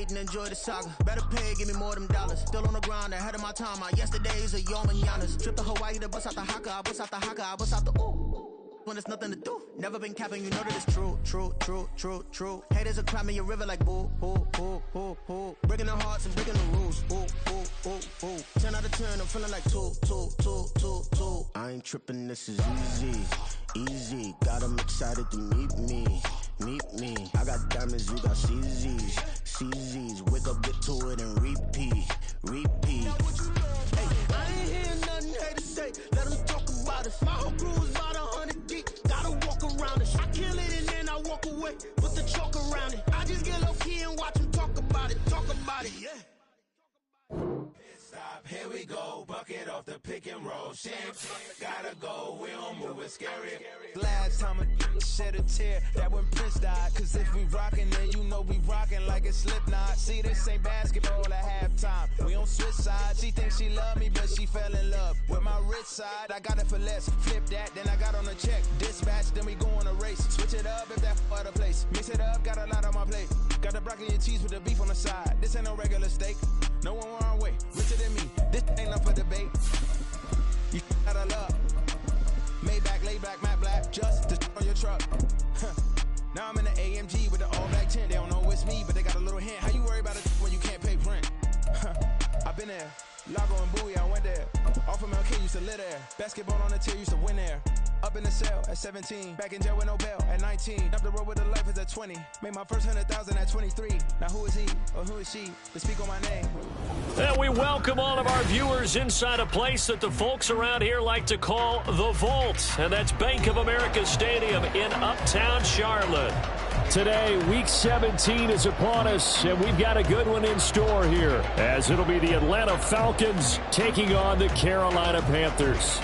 wait and enjoy the saga. Better pay, give me more of them dollars. Still on the ground, ahead of my time. My yesterdays are your mananas. Trip to Hawaii to bust out the haka. I bust out the haka. I bust out the ooh. When there's nothing to do. Never been capping, you know that it's true, true, true, true, true. Haters are climbing your river like boo, boo, boo, boo, boo. Breaking their hearts and breaking the rules. Ooh, ooh, ooh, ooh. 10 out of 10, I'm feeling like 2, 2, 2, 2, 2. I ain't tripping, this is easy, easy. Got 'em excited to meet me, meet me. I got diamonds, you got CZs, CZs. Wake up, get to it and repeat, repeat. Hey, I ain't hearing nothing haters say. Let them talk about us. My whole crew is about 100 deep. Gotta walk around it. I kill it and then I walk away. Put the chalk around it. I just get low key and watch them talk about it. Talk about it, yeah. Stop, here we go. Bucket off the pick and roll. Shit, gotta go. We don't move, it's scary. Last time a shed a tear, that when Prince died. Cause if we rockin', then you know we rockin' like a Slipknot. See, this ain't basketball at halftime. We on switch sides. She thinks she love me, but she fell in love with my rich side. I got it for less. Flip that, then I got on a check. Dispatch, then we go on a race. Switch it up if that out of place. Mix it up, got a lot on my plate. Got the broccoli and cheese with the beef on the side. This ain't no regular steak. No one wrong way. Richer than me. This ain't up for debate. You out of luck. Maybach, lay back, matte black. Just to on your truck. Now I'm in the AMG with the all black tint. They don't know it's me, but they got a little hint. How you worry about it when you can't pay rent? I've been there. Lago and Bowie, I went there. Off of MLK, used to live there. Basketball on the tier, used to win there. Up in the cell at 17. Back in jail with no bail at 19. Up the road with the life is at 20. Made my first 100,000 at 23. Now who is he or who is she to speak on my name? And we welcome all of our viewers inside a place that the folks around here like to call the Vault. And that's Bank of America Stadium in Uptown Charlotte. Today, Week 17 is upon us, and we've got a good one in store here, as it'll be the Atlanta Falcons taking on the Carolina Panthers.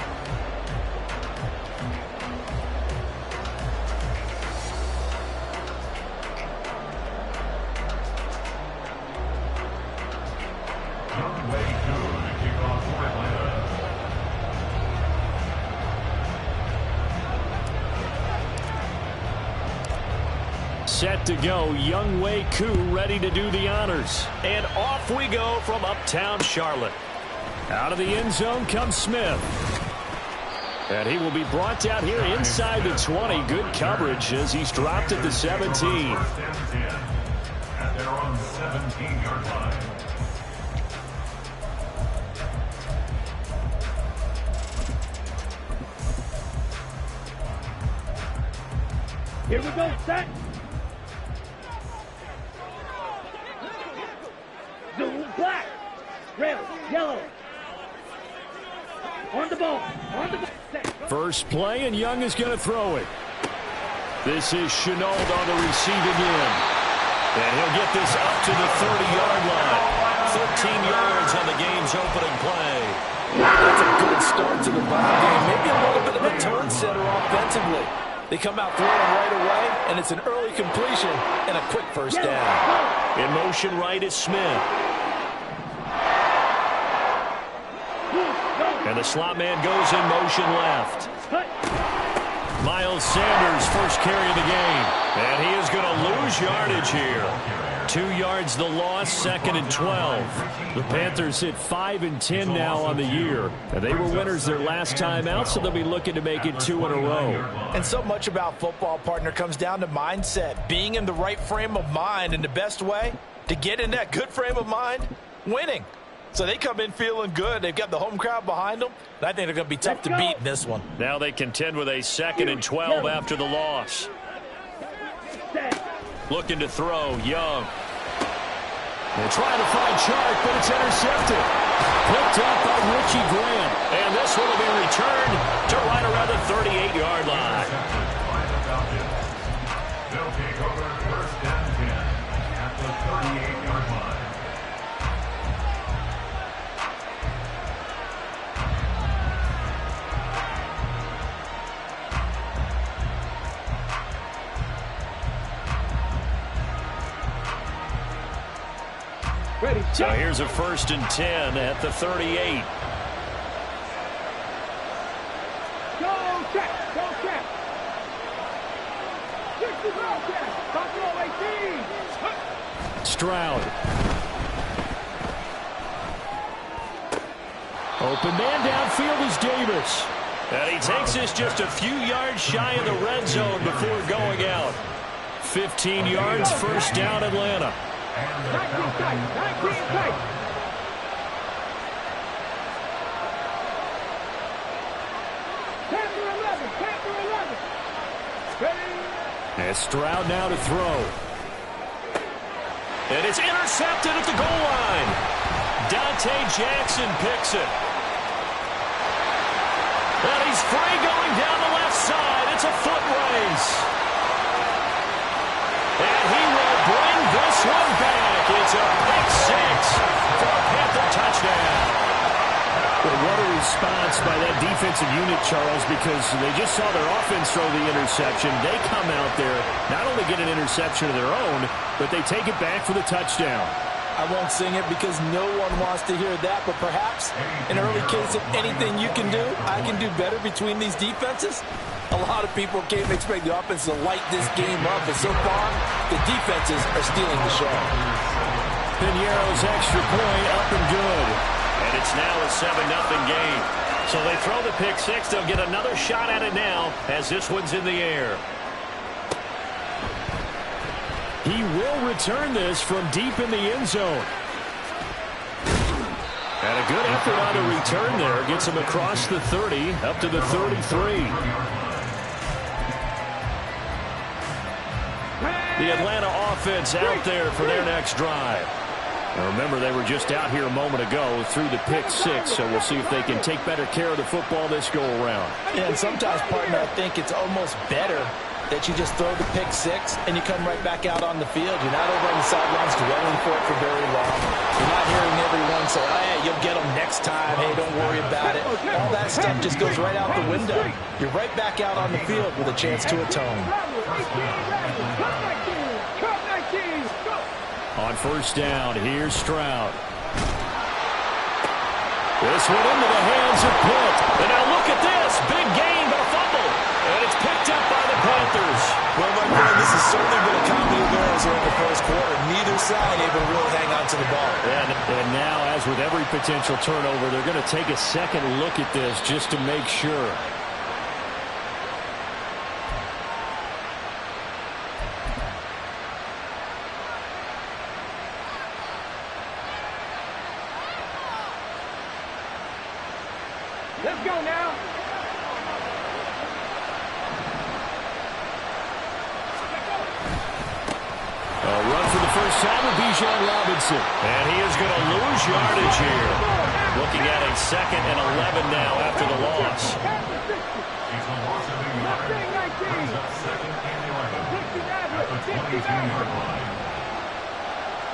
Set to go, Young Wei Koo ready to do the honors. And off we go from Uptown Charlotte. Out of the end zone comes Smith. And he will be brought down here inside the 20. Good coverage as he's dropped at the 17. And they're on the 17-yard line. Here we go, set. Black, red, yellow. On the ball. First play, and Young is going to throw it. This is Chenault on the receiving end. And he'll get this up to the 30-yard line. 13 yards on the game's opening play. That's a good start to the ball game. Maybe a little bit of a tone setter offensively. They come out throwing right away, and it's an early completion and a quick first down. In motion right is Smith. And the slot man goes in motion left. Miles Sanders, first carry of the game. And he is going to lose yardage here. 2 yards the loss, 2nd and 12. The Panthers hit 5 and 10 now on the year. And they were winners their last time out, so they'll be looking to make it 2 in a row. And so much about football, partner, comes down to mindset. Being in the right frame of mind, and the best way to get in that good frame of mind, winning. So they come in feeling good. They've got the home crowd behind them. And I think they're going to be tough to beat in this one. Now they contend with a 2nd and 12 after the loss. Looking to throw, Young. They're trying to find Chark, but it's intercepted. Picked up by Richie Grant. And this one will be returned to right around the 38-yard line. They'll take over first and 10 at the 38-yard line. Ready, so here's a 1st and 10 at the 38. Go check, go check. 60 ball check. Stroud. Open man downfield is Davis. And he takes this just a few yards shy of the red zone before going out. 15 yards, first down, Atlanta. 19 tight. Panther 11. Ready? And Stroud now to throw. And it's intercepted at the goal line. Dante Jackson picks it. And he's free going down the left side. It's a foot race. And he will bring this one back. It's a pick six for a Panther touchdown. Well, what a response by that defensive unit, Charles, because they just saw their offense throw the interception. They come out there, not only get an interception of their own, but they take it back for the touchdown. I won't sing it because no one wants to hear that, but perhaps an early case of anything you can do, I can do better between these defenses. A lot of people can't expect the offense to light this game up, but so far, the defenses are stealing the show. Piñeiro's extra point up and good. And it's now a 7-0 game. So they throw the pick six. They'll get another shot at it now as this one's in the air. He will return this from deep in the end zone. And a good effort on the return there. Gets him across the 30, up to the 33. The Atlanta offense out there for their next drive. Now remember, they were just out here a moment ago through the pick six, so we'll see if they can take better care of the football this go-around. Yeah, and sometimes, partner, I think it's almost better that you just throw the pick six and you come right back out on the field. You're not over on the sidelines dwelling for it for very long. You're not hearing everyone say, oh, hey, you'll get them next time. Hey, don't worry about it. All that stuff just goes right out the window. You're right back out on the field with a chance to atone. On first down, here's Stroud. This one into the hands of Pitt. And now look at this. Big gain, but a fumble. And it's picked up by the Panthers. Well, my friend, this has certainly been a comedy of errors here in the first quarter. Neither side able to really hang on to the ball. And now, as with every potential turnover, they're going to take a second look at this just to make sure. Let's go now. A run for the first time with Bijan Robinson. And he is going to lose yardage here. Looking at a 2nd and 11 now after the loss. He's a loss of 8 yards. Brings up 2nd and 11 at the 22-yard line.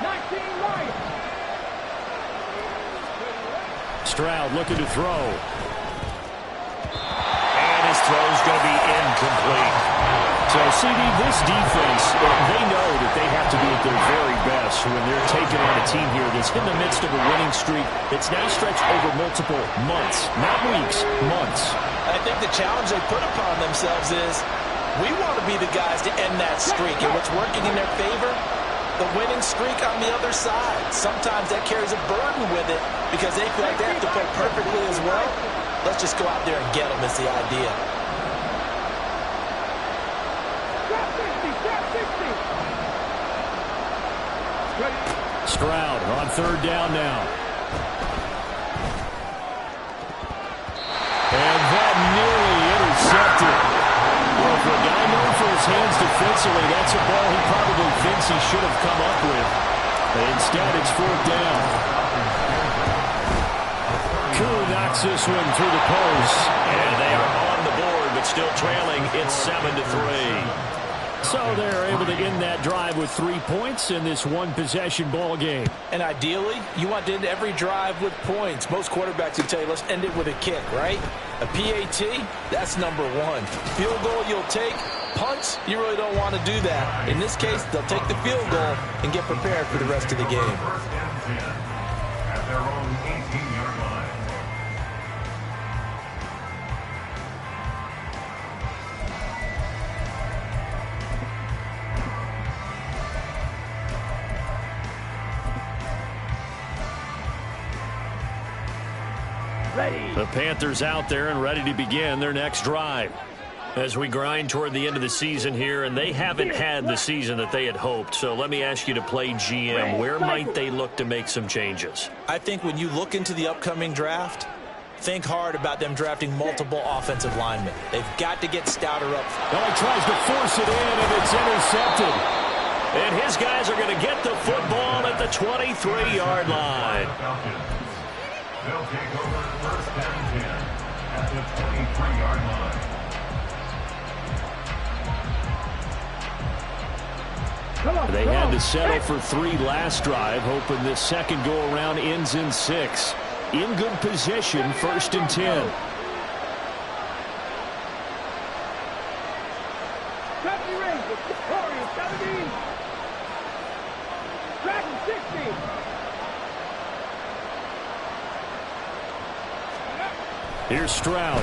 19 Lions. Stroud looking to throw. And his throw's going to be incomplete. So, CD, this defense, they know that they have to be at their very best when they're taking on a team here that's in the midst of a winning streak that's now stretched over multiple months, not weeks, months. I think the challenge they put upon themselves is we want to be the guys to end that streak. And what's working in their favor? The winning streak on the other side. Sometimes that carries a burden with it because they feel like they have to play perfectly as well. Let's just go out there and get them is the idea. Stroud on third down now. And that nearly intercepted. Well, for a guy known for his hands defensively, that's a ball he probably thinks he should have come up with. But instead, it's fourth down. Koo knocks this one through the post. And they are on the board, but still trailing. It's 7-3. So they're able to end that drive with 3 points in this one-possession ball game. And ideally, you want to end every drive with points. Most quarterbacks would tell you, let's end it with a kick, right? A PAT, that's number one. Field goal you'll take. Punts, you really don't want to do that. In this case, they'll take the field goal and get prepared for the rest of the game. First and 10 at their own 18-yard line. The Panthers out there and ready to begin their next drive. As we grind toward the end of the season here, and they haven't had the season that they had hoped. So let me ask you to play GM. Where might they look to make some changes? I think when you look into the upcoming draft, think hard about them drafting multiple offensive linemen. They've got to get stouter up. Now he tries to force it in, and it's intercepted. And his guys are going to get the football at the 23-yard line. They'll take over first and 10 at the 23-yard line. They had to settle for 3 last drive, hoping this second go-around ends in 6. In good position, first and 10. Here's Stroud.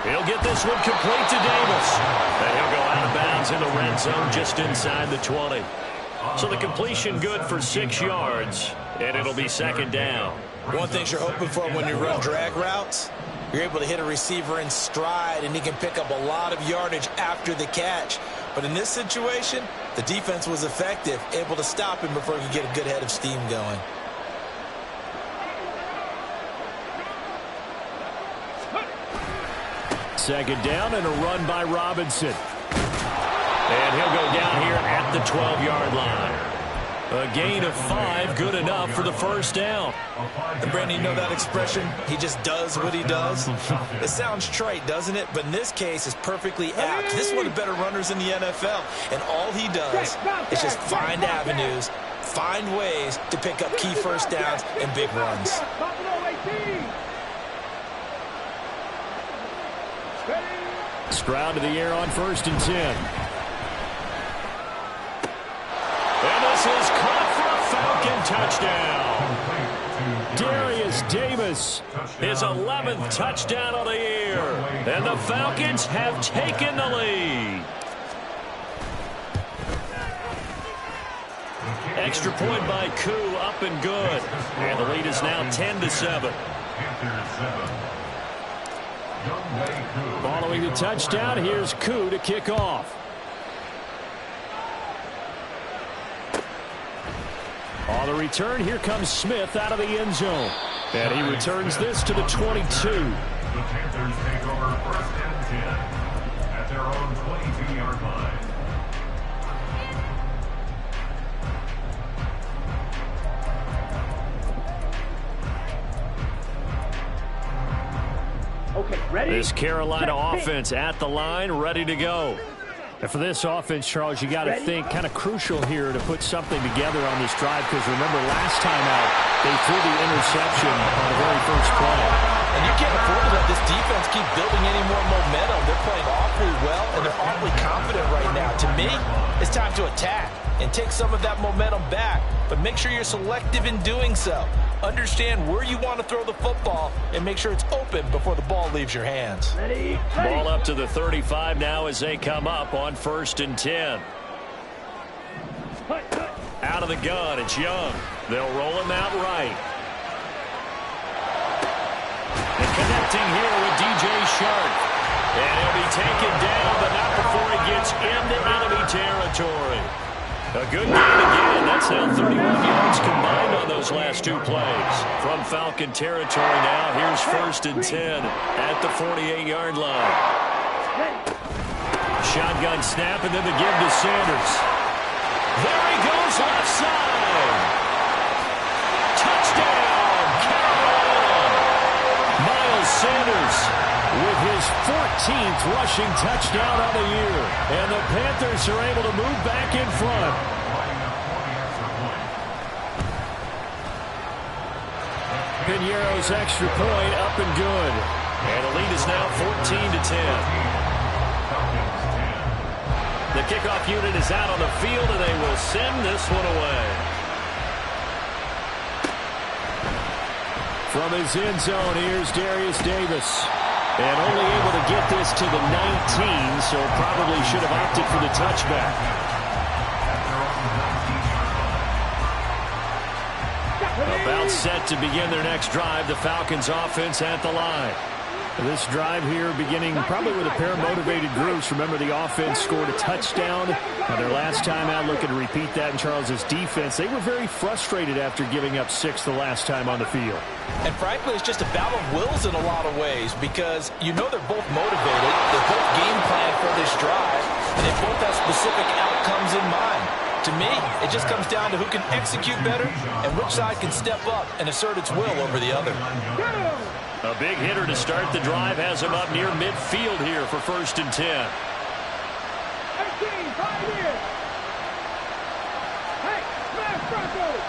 He'll get this one complete to Davis. And he'll go out of bounds in the red zone just inside the 20. So the completion good for 6 yards, and it'll be second down. One thing you're hoping for when you run drag routes, you're able to hit a receiver in stride, and he can pick up a lot of yardage after the catch. But in this situation, the defense was effective, able to stop him before he could get a good head of steam going. Second down and a run by Robinson. And he'll go down here at the 12-yard line. A gain of 5, good enough for the first down. And Brandon, you know that expression? He just does what he does. It sounds trite, doesn't it? But in this case, it's perfectly apt. This is one of the better runners in the NFL. And all he does is just find avenues, find ways to pick up key first downs and big runs. Stroud to the air on first and 10. And this is caught for a Falcon touchdown. Darius Davis, his 11th touchdown of the year. And the Falcons have taken the lead. Extra point by Koo, up and good. And the lead is now 10-7. Following the touchdown, here's Koo to kick off. On the return, here comes Smith out of the end zone. And he returns this to the 22. The Panthers take over first and 10 at their own 22-yard line. Okay, ready? This Carolina offense at the line, ready to go. And for this offense, Charles, you got to think kind of crucial here to put something together on this drive, because remember last time out, they threw the interception on the very first play. And you can't afford to let this defense keep building any more momentum. They're playing awfully well, and they're awfully confident right now. To me, it's time to attack and take some of that momentum back, but make sure you're selective in doing so. Understand where you want to throw the football and make sure it's open before the ball leaves your hands. Ready? Ball up to the 35 now as they come up on first and 10. Out of the gun, it's Young. They'll roll him out right. And connecting here with DJ Shark. And he'll be taken down, but not before he gets into enemy territory. A good gain again. That's now 31 yards combined on those last 2 plays. From Falcon territory now, here's first and 10 at the 48-yard line. Shotgun snap and then the give to Sanders. There he goes left side. Touchdown, Carolina. Miles Sanders with his 14th rushing touchdown on the year. And the Panthers are able to move back in front. Piñeiro's extra point up and good. And the lead is now 14-10. The kickoff unit is out on the field, and they will send this one away. From his end zone, here's Darius Davis. And only able to get this to the 19, so probably should have opted for the touchback. A bounce set to begin their next drive. The Falcons offense at the line. This drive here beginning probably with a pair of motivated groups. Remember, the offense scored a touchdown. Their last time out, looking to repeat that in Charles's defense. They were very frustrated after giving up 6 the last time on the field. And frankly, it's just a battle of wills in a lot of ways because you know they're both motivated. They both game plan for this drive, and they both have specific outcomes in mind. To me, it just comes down to who can execute better and which side can step up and assert its will over the other. A big hitter to start the drive has him up near midfield here for 1st and 10. 18, 5 years. Hey, smash Broncos.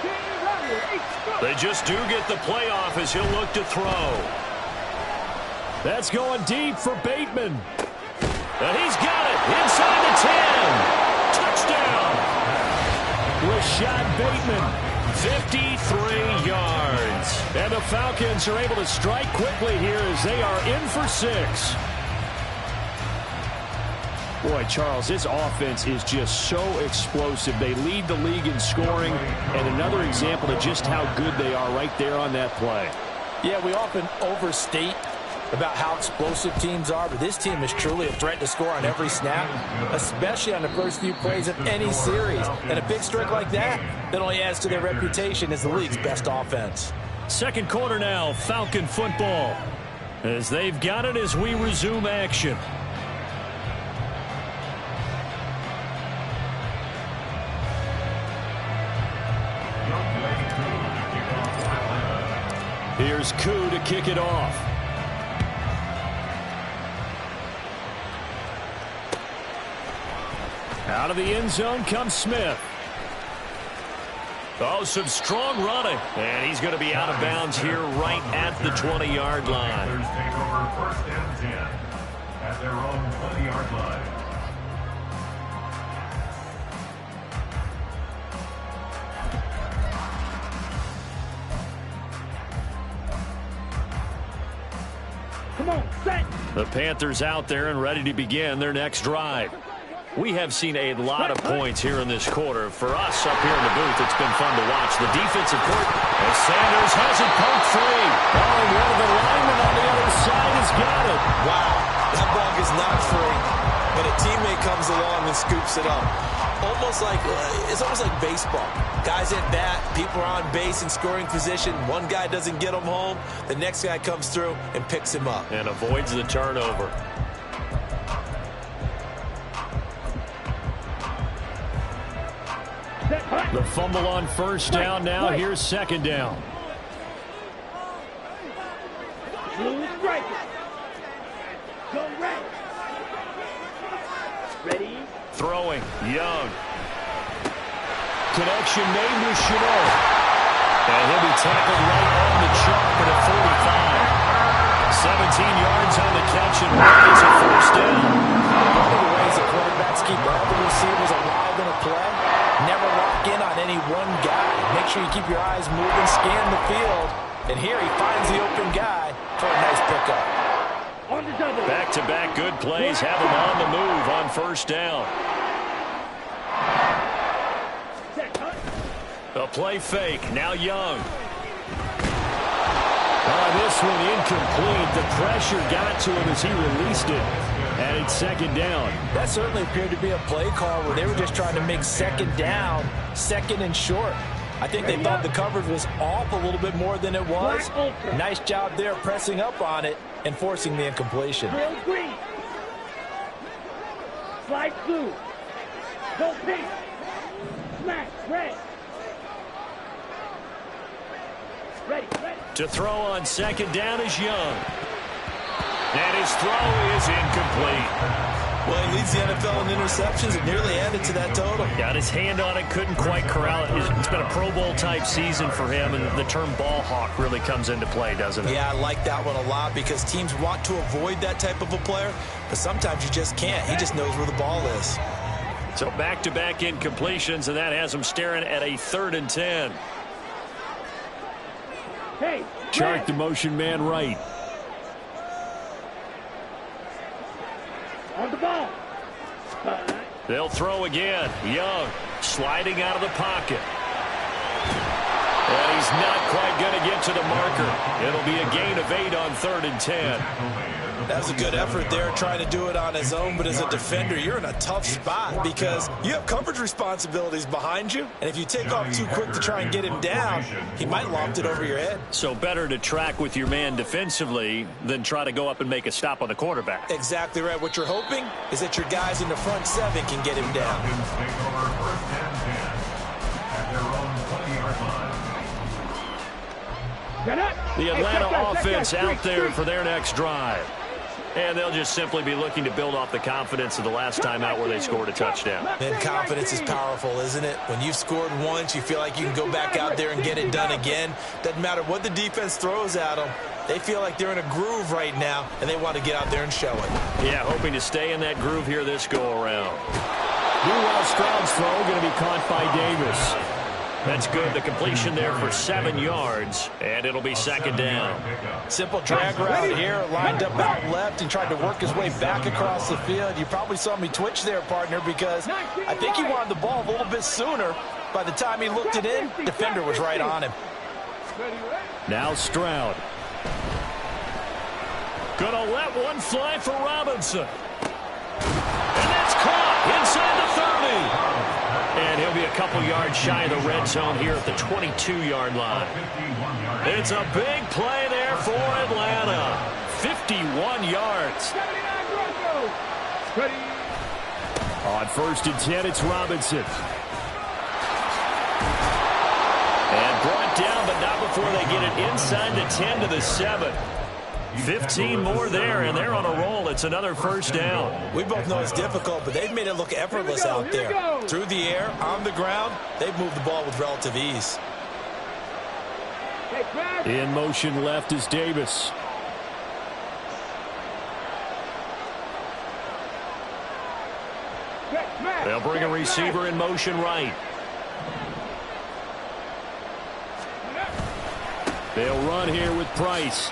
18, run. They just do get the playoff as he'll look to throw. That's going deep for Bateman. And he's got it inside the 10. Touchdown. Rashad Bateman. 53 yards. And the Falcons are able to strike quickly here as they are in for 6. Boy, Charles, this offense is just so explosive. They lead the league in scoring, and another example of just how good they are right there on that play. Yeah, we often overstate about how explosive teams are, but this team is truly a threat to score on every snap, especially on the first few plays of any series. And a big streak like that only adds to their reputation as the league's best offense. Second quarter now, Falcon football, as they've got it as we resume action. Here's Koo to kick it off. Out of the end zone comes Smith. Oh, some strong running. And he's going to be out of bounds here right at the 20-yard line. Panthers take over 1st and 10 at their own 20-yard line. Come on, set. The Panthers out there and ready to begin their next drive. We have seen a lot of points here in this quarter. For us up here in the booth, it's been fun to watch. The defensive court, as Sanders has it poked free. Oh, one of the linemen on the other side has got it. Wow, that ball is not free, but a teammate comes along and scoops it up. It's almost like baseball. Guys at bat, people are on base in scoring position. One guy doesn't get him home. The next guy comes through and picks him up. And avoids the turnover. The fumble on first down now. Here's second down. Ready? Throwing, Young. Connection made with Chanel. And he'll be tackled right on the chalk at 45. 17 yards on the catch, and it's a first down. One of the ways that quarterbacks keep all the receivers alive in a play, never lock in on any one guy. Make sure you keep your eyes moving, scan the field. And here he finds the open guy for a nice pickup. On the double. Back-to-back good plays have him on the move on first down. A play fake. Now Young. This one incomplete. The pressure got to him as he released it. And it's second down. That certainly appeared to be a play call where they were just trying to make second down, second and short. I think they thought the coverage was off a little bit more than it was. Nice job there pressing up on it and forcing the incompletion. Drill green. Slide blue. Go pink. Smash red. Ready. To throw on second down is Young. And his throw is incomplete. Well, he leads the NFL in interceptions and nearly added to that total. Got his hand on it, couldn't quite corral it. It's been a Pro Bowl type season for him, and the term ball hawk really comes into play, doesn't it? Yeah, I like that one a lot because teams want to avoid that type of a player, but sometimes you just can't. He just knows where the ball is. So back-to-back incompletions, and that has him staring at a 3rd and 10. Hey, Chart the motion man right. on the ball. They'll throw again. Young sliding out of the pocket. And he's not quite going to get to the marker. It'll be a gain of 8 on 3rd and 10. That was a good effort there, trying to do it on his own. But as a defender, you're in a tough spot because you have coverage responsibilities behind you. And if you take off too quick to try and get him down, he might loft it over your head. So better to track with your man defensively than try to go up and make a stop on the quarterback. Exactly right. What you're hoping is that your guys in the front 7 can get him down. The Atlanta offense out there for their next drive. And they'll just simply be looking to build off the confidence of the last time out where they scored a touchdown. And confidence is powerful, isn't it? When you've scored once, you feel like you can go back out there and get it done again. Doesn't matter what the defense throws at them. They feel like they're in a groove right now, and they want to get out there and show it. Yeah, hoping to stay in that groove here this go-around. Meanwhile, Stroud's throw going to be caught by Davis. That's good. The completion there for 7 yards, and it'll be 2nd down. Simple drag route here, lined up out left and tried to work his way back across the field. You probably saw me twitch there, partner, because I think he wanted the ball a little bit sooner. By the time he looked it in, defender was right on him. Now Stroud. Gonna let one fly for Robinson. And that's caught inside the 30. And he'll be a couple yards shy of the red zone here at the 22-yard line. It's a big play there for Atlanta. 51 yards. On 1st and 10, it's Robinson. And brought down, but not before they get it inside the 10 to the 7. 15 more there, and they're on a roll. It's another 1st down. We both know it's difficult, but they've made it look effortless out there. Through the air, on the ground, they've moved the ball with relative ease. In motion left is Davis. They'll bring a receiver in motion right. They'll run here with Price.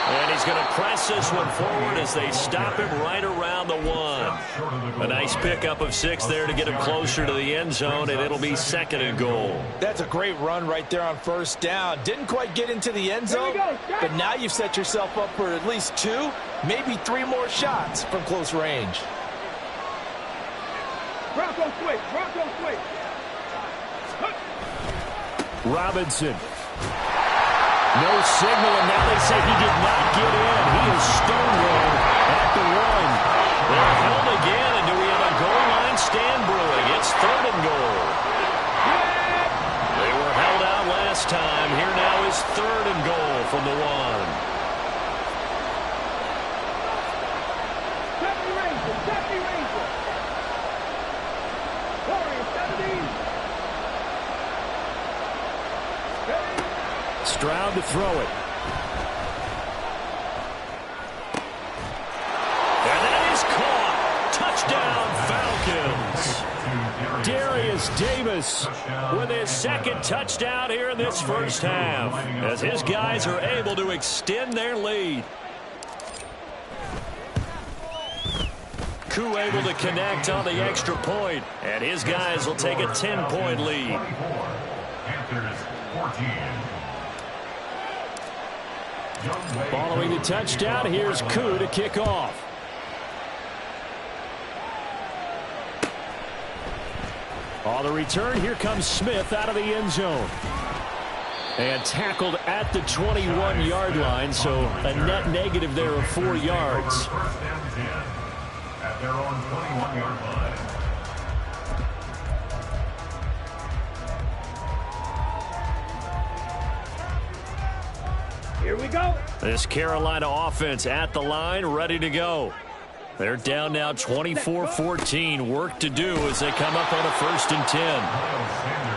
And he's going to press this one forward as they stop him right around the 1. A nice pickup of 6 there to get him closer to the end zone, and it'll be 2nd and goal. That's a great run right there on 1st down. Didn't quite get into the end zone, but now you've set yourself up for at least 2, maybe 3 more shots from close range. Bronco switch. Bronco switch. Robinson. No signal, and now they say he did not get in. He is stonewalled at the 1. They're held again, and do we have a goal line stand brewing? It's 3rd and goal. They were held out last time. Here now is 3rd and goal from the 1. Stroud to throw it. And that is caught. Touchdown, Falcons. Darius Davis with his 2nd touchdown here in this 1st half, as his guys are able to extend their lead. Koo able to connect on the extra point, and his guys will take a 10-point lead. Panthers 14. Following the touchdown, here's Koo to kick off. On the return, here comes Smith out of the end zone. And tackled at the 21-yard line, so a net negative there of 4 yards. 1st and 10 at their own 21-yard line. Here we go. This Carolina offense at the line, ready to go. They're down now 24-14. Work to do as they come up on a 1st and 10.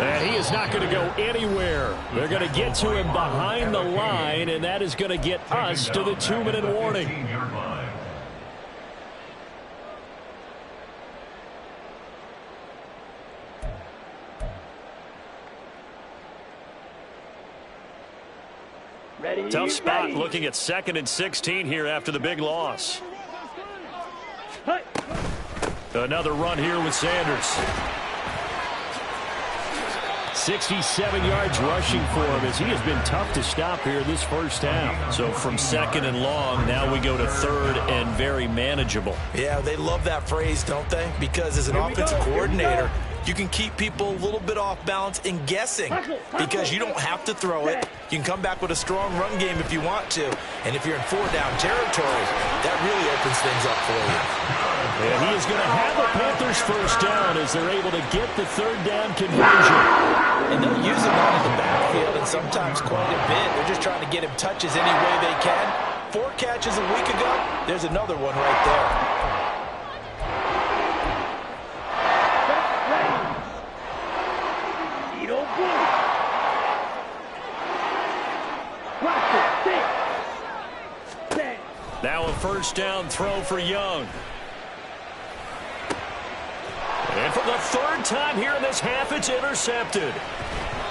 And he is not going to go anywhere. They're going to get to him behind the line, and that is going to get us to the 2-minute warning. Tough spot looking at 2nd and 16 here after the big loss. Another run here with Sanders. 67 yards rushing for him as he has been tough to stop here this first half. So from second and long, now we go to third and very manageable. Yeah, they love that phrase, don't they? Because as an offensive coordinator, you can keep people a little bit off balance and guessing because you don't have to throw it. You can come back with a strong run game if you want to. And if you're in 4-down territory, that really opens things up for you. And he is going to have the Panthers first down as they're able to get the third down conversion. And they'll use him out in the backfield and sometimes quite a bit. They're just trying to get him touches any way they can. 4 catches a week ago. There's another one right there. Now a first down throw for Young. And for the third time here in this half, it's intercepted.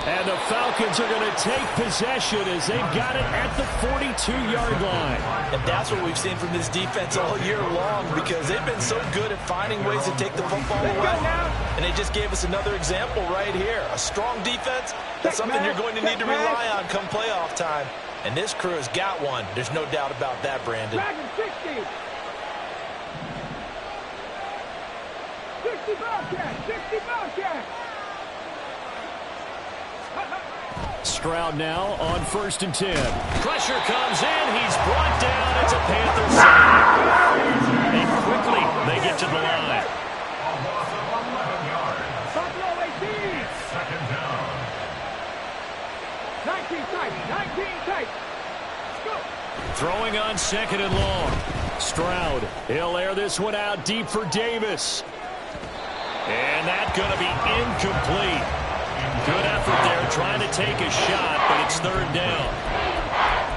And the Falcons are going to take possession as they've got it at the 42-yard line. And that's what we've seen from this defense all year long because they've been so good at finding ways to take the football away. And they just gave us another example right here. A strong defense, that's something you're going to need to rely on come playoff time. And this crew has got one. There's no doubt about that, Brandon. 60 Bobcats! Stroud now on 1st and 10. Pressure comes in. He's brought down. It's a Panthers save. And quickly they get to the line. Buffalo 18. Second down. 19 tight. Go. Throwing on 2nd and long. Stroud, he'll air this one out deep for Davis. And that's going to be incomplete. Good effort there trying to take a shot, but it's 3rd down.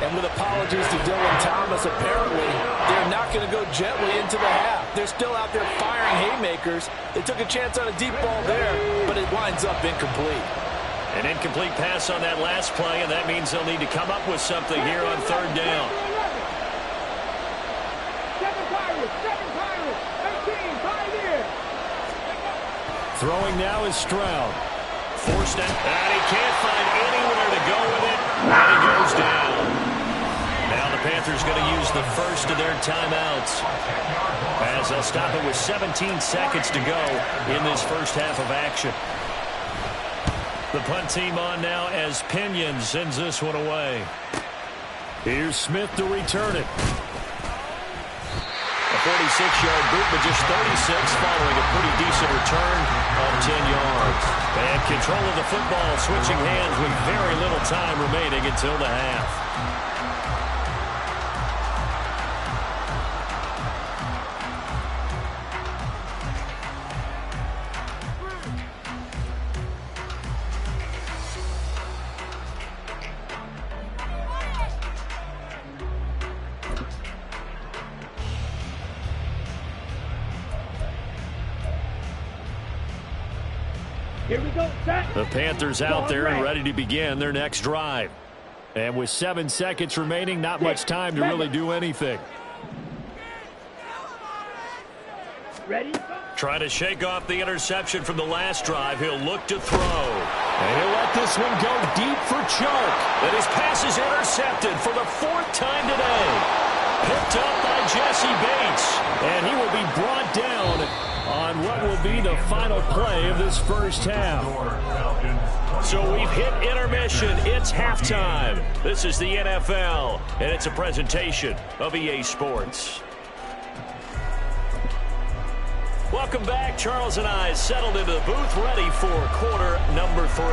And with apologies to Dylan Thomas, apparently they're not going to go gently into the half. They're still out there firing haymakers. They took a chance on a deep ball there, but it winds up incomplete. An incomplete pass on that last play, and that means they'll need to come up with something here on 3rd down. 7 Pirates, 18, Pioneers. Throwing now is Stroud. Forced out, and he can't find anywhere to go with it, and he goes down. Now the Panthers going to use the first of their timeouts as they'll stop it with 17 seconds to go in this first half of action. The punt team on now as Pinion sends this one away. Here's Smith to return it. A 46-yard boot, but just 36 following a pretty decent return of 10 yards. And control of the football switching hands with very little time remaining until the half. Here we go, set. The Panthers out there and ready to begin their next drive. And with 7 seconds remaining, not much time to really do anything. Ready? Trying to shake off the interception from the last drive. He'll look to throw. And he'll let this one go deep for Chark. And his pass is intercepted for the 4th time today. Picked up by Jesse Bates. And he will be brought down on what will be the final play of this first half. So we've hit intermission. It's halftime. This is the NFL, and it's a presentation of EA Sports. Welcome back. Charles and I settled into the booth, ready for quarter number 3.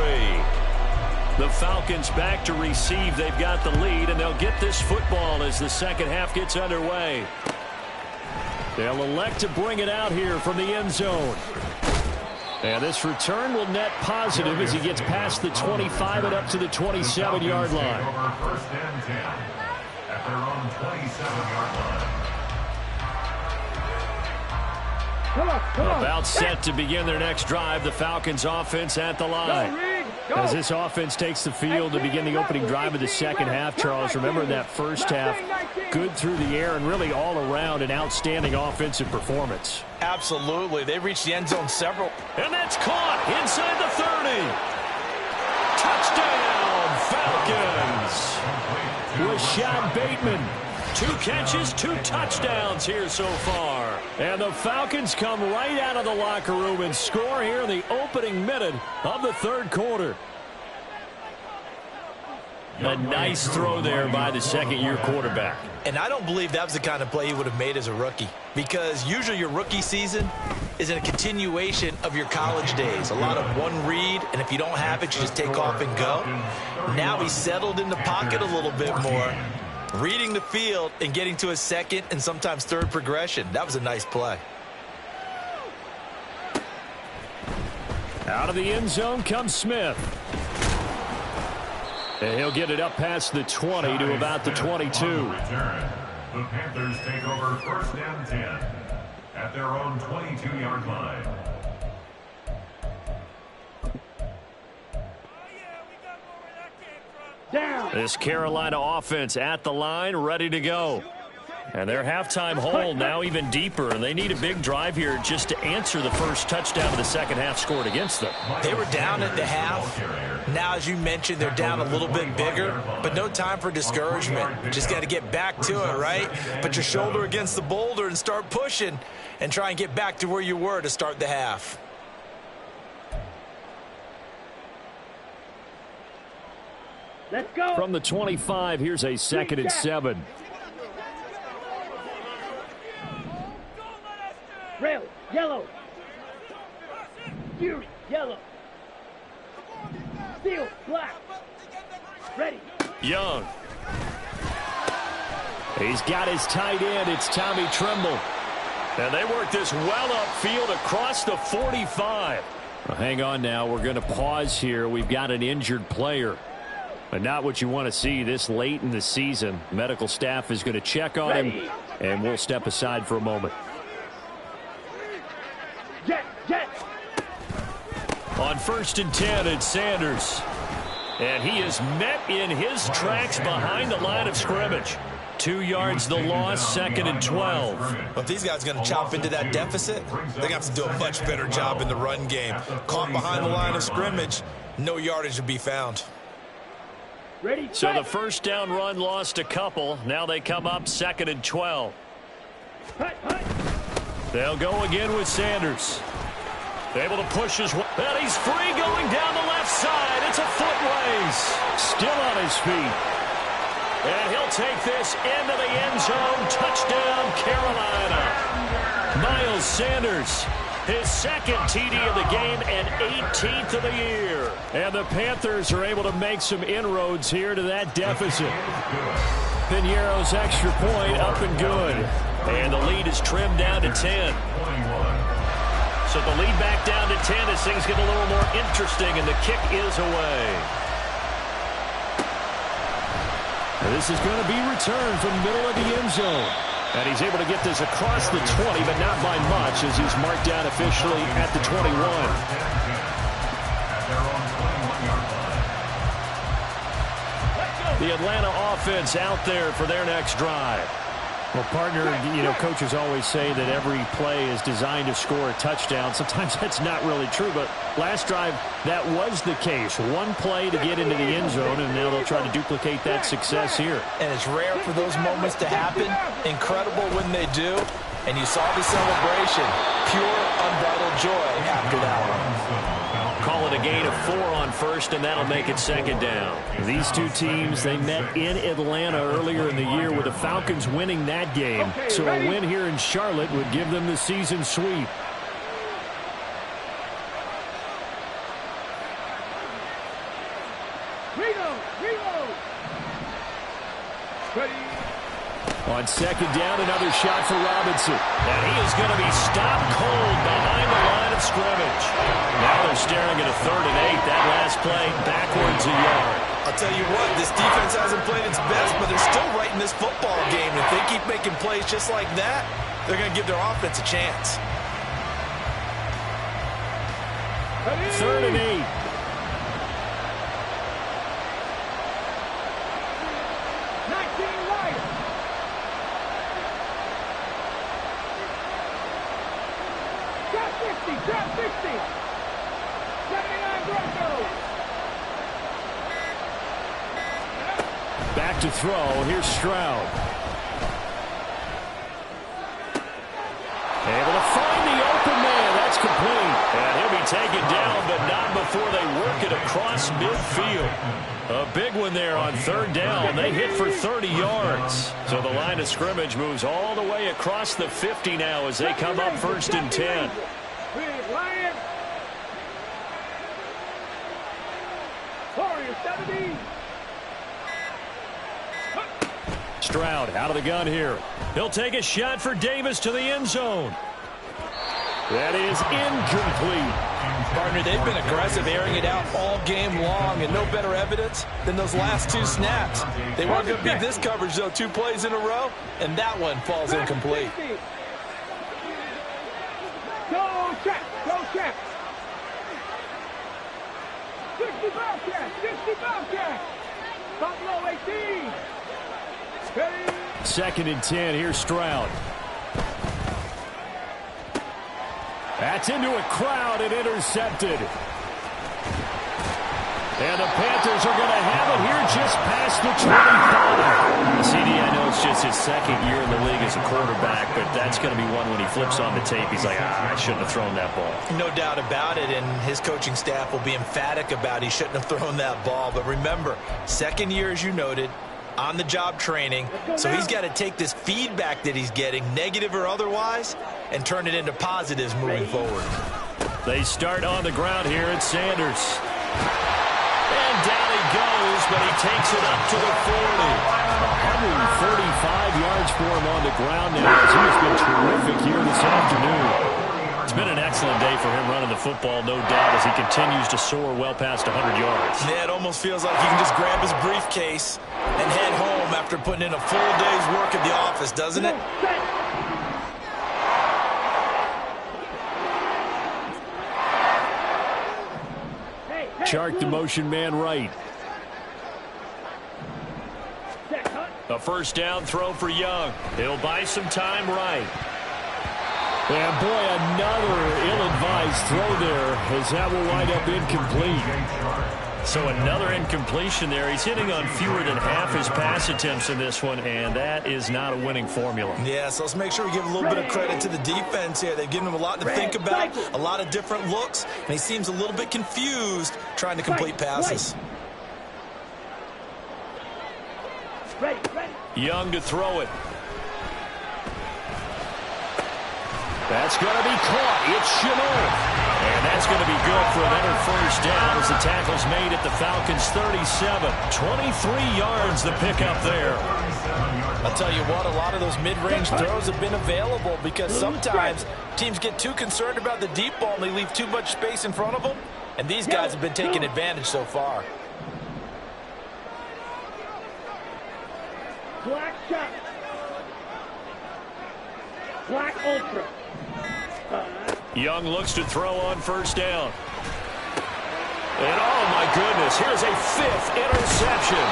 The Falcons back to receive. They've got the lead, and they'll get this football as the second half gets underway. They'll elect to bring it out here from the end zone. And this return will net positive as he gets past the 25 and up to the 27-yard line. First and 10 at their own 27-yard line. Come on. About set to begin their next drive. The Falcons offense at the line. As this offense takes the field to begin the opening drive of the second half, Charles, remember in that first half, good through the air and really all around an outstanding offensive performance. Absolutely. They reached the end zone several. And that's caught inside the 30. Touchdown, Falcons. Rashad Bateman. 2 catches, 2 touchdowns here so far. And the Falcons come right out of the locker room and score here in the opening minute of the third quarter. A nice throw there by the second-year quarterback. And I don't believe that was the kind of play he would have made as a rookie, because usually your rookie season is a continuation of your college days. A lot of one read, and if you don't have it, you just take off and go. Now he's settled in the pocket a little bit more, reading the field and getting to a second and sometimes third progression. That was a nice play. Out of the end zone comes Smith. And he'll get it up past the 20 to about the 22. The Panthers take over 1st and 10 at their own 22-yard line. Down. This Carolina offense at the line, ready to go. And their halftime hole now even deeper, and they need a big drive here just to answer the first touchdown of the second half scored against them. They were down at the half. Now, as you mentioned, they're down a little bit bigger, but no time for discouragement. Just got to get back to it, right? Put your shoulder against the boulder and start pushing and try and get back to where you were to start the half. Let's go. From the 25, here's a 2nd and 7. Rail, yellow. Fury, yellow. Steel, black. Ready. Young. He's got his tight end. It's Tommy Tremble. And they work this well upfield across the 45. Well, hang on now. We're going to pause here. We've got an injured player. But not what you want to see this late in the season. Medical staff is going to check on him, and we'll step aside for a moment. Jet. On 1st and 10, it's Sanders. And he is met in his tracks behind the line of scrimmage. 2 yards the loss, 2nd and 12. Well, if these guys are going to chop into that deficit, they're going to have to do a much better job in the run game. Caught behind the line of scrimmage, no yardage to be found. Ready. So the first down run lost a couple. Now they come up 2nd and 12. They'll go again with Sanders. Able to push his way. And he's free going down the left side. It's a foot race. Still on his feet. And he'll take this into the end zone. Touchdown, Carolina. Miles Sanders, his 2nd TD of the game and 18th of the year. And the Panthers are able to make some inroads here to that deficit. Pinheiro's extra point up and good. And the lead is trimmed down to 10. So the lead back down to 10 as things get a little more interesting, and the kick is away. And this is going to be returned from the middle of the end zone. And he's able to get this across the 20, but not by much, as he's marked down officially at the 21. The Atlanta offense out there for their next drive. Well, partner, coaches always say that every play is designed to score a touchdown. Sometimes that's not really true, but last drive, that was the case. One play to get into the end zone, and now they'll try to duplicate that success here. And it's rare for those moments to happen. Incredible when they do. And you saw the celebration. Pure, unbridled joy after that one. Call it a gain of 4 on 1st, and that'll make it 2nd down. These two teams, they met in Atlanta earlier in the year with the Falcons winning that game. So a win here in Charlotte would give them the season sweep. On 2nd down, another shot for Robinson. And he is going to be stopped cold behind the line of scrimmage. Now they're staring at a 3rd and 8. That last play backwards a yard. I'll tell you what, this defense hasn't played its best, but they're still right in this football game. If they keep making plays just like that, they're going to give their offense a chance. 3rd and 8. Drop 60, drop 60. 79 Broncos. Back to throw. Here's Stroud. Able to find the open man. That's complete. And he'll be taken down, but not before they work it across midfield. A big one there on third down. They hit for 30 yards. So the line of scrimmage moves all the way across the 50 now as they come up 1st and 10. Lions. Warriors 70. Stroud out of the gun here. He'll take a shot for Davis to the end zone. That is incomplete. Partner, they've been aggressive, airing it out all game long, and no better evidence than those last 2 snaps. They weren't going to beat this coverage, though, 2 plays in a row, and that one falls incomplete. Go check, go check. 60 Bobcats, 60 Bobcats. Buffalo 18. 2nd and 10. Here's Stroud. That's into a crowd and intercepted. And the Panthers are going to have it here just past the 25. CD, I know it's just his 2nd year in the league as a quarterback, but that's going to be one when he flips on the tape. He's like, I shouldn't have thrown that ball. No doubt about it, and his coaching staff will be emphatic about he shouldn't have thrown that ball. But remember, 2nd year, as you noted, on-the-job training, so he's got to take this feedback that he's getting, negative or otherwise, and turn it into positives moving forward. They start on the ground here at Sanders. And down he goes, but he takes it up to the 40. 135 yards for him on the ground now, as he has been terrific here this afternoon. It's been an excellent day for him running the football, no doubt, as he continues to soar well past 100 yards. Yeah, it almost feels like he can just grab his briefcase and head home after putting in a full day's work at the office, doesn't it? Chark the motion man right. A 1st down throw for Young. He'll buy some time right. And boy, another ill-advised throw there, as that will wind up incomplete. So another incompletion there. He's hitting on fewer than half his pass attempts in this one, and that is not a winning formula. Yeah, so let's make sure we give a little bit of credit to the defense here. They've given him a lot to think about, a lot of different looks, and he seems a little bit confused trying to complete passes. Young to throw it. That's going to be caught. It's Chenot. And that's going to be good for another 1st down as the tackle's made at the Falcons' 37. 23 yards the pickup there. I'll tell you what, a lot of those mid-range throws have been available because sometimes teams get too concerned about the deep ball and they leave too much space in front of them. And these guys have been taking advantage so far. Black shot. Black ultra. Young looks to throw on 1st down. And oh my goodness, here's a 5th interception.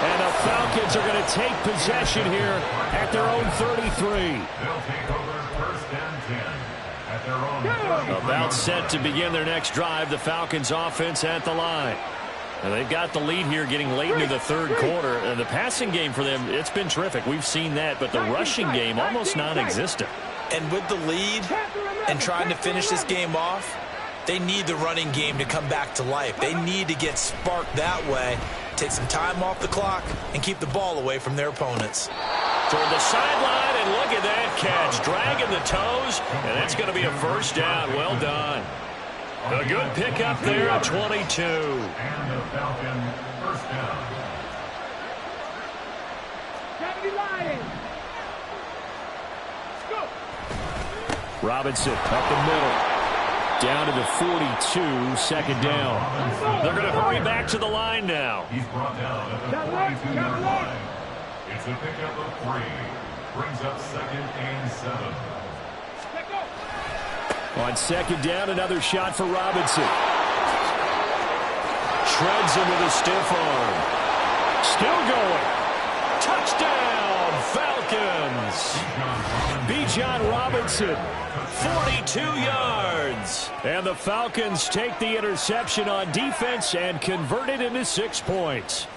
And the Falcons are going to take possession here at their own 33. They'll take over 1st and 10 at their own 33. About set to begin their next drive, the Falcons offense at the line. And they've got the lead here getting late into the 3rd quarter. And the passing game for them, it's been terrific. We've seen that, but the rushing game almost non-existent. And with the lead and trying to finish this game off, they need the running game to come back to life. They need to get sparked that way, take some time off the clock, and keep the ball away from their opponents. Toward the sideline, and look at that catch. Dragging the toes, and that's going to be a 1st down. Well done. A good pickup there at 22. And the Falcon 1st down. Robinson up the middle. Down to the 42, 2nd down. They're going to hurry back to the line now. He's brought down at the 42-yard line. It's a pickup of 3. Brings up 2nd and 7. On 2nd down, another shot for Robinson. Shreds him with a stiff arm. Still going. Touchdown, Falcons. Falcons. Bijan Robinson, 42 yards. And the Falcons take the interception on defense and convert it into 6 points.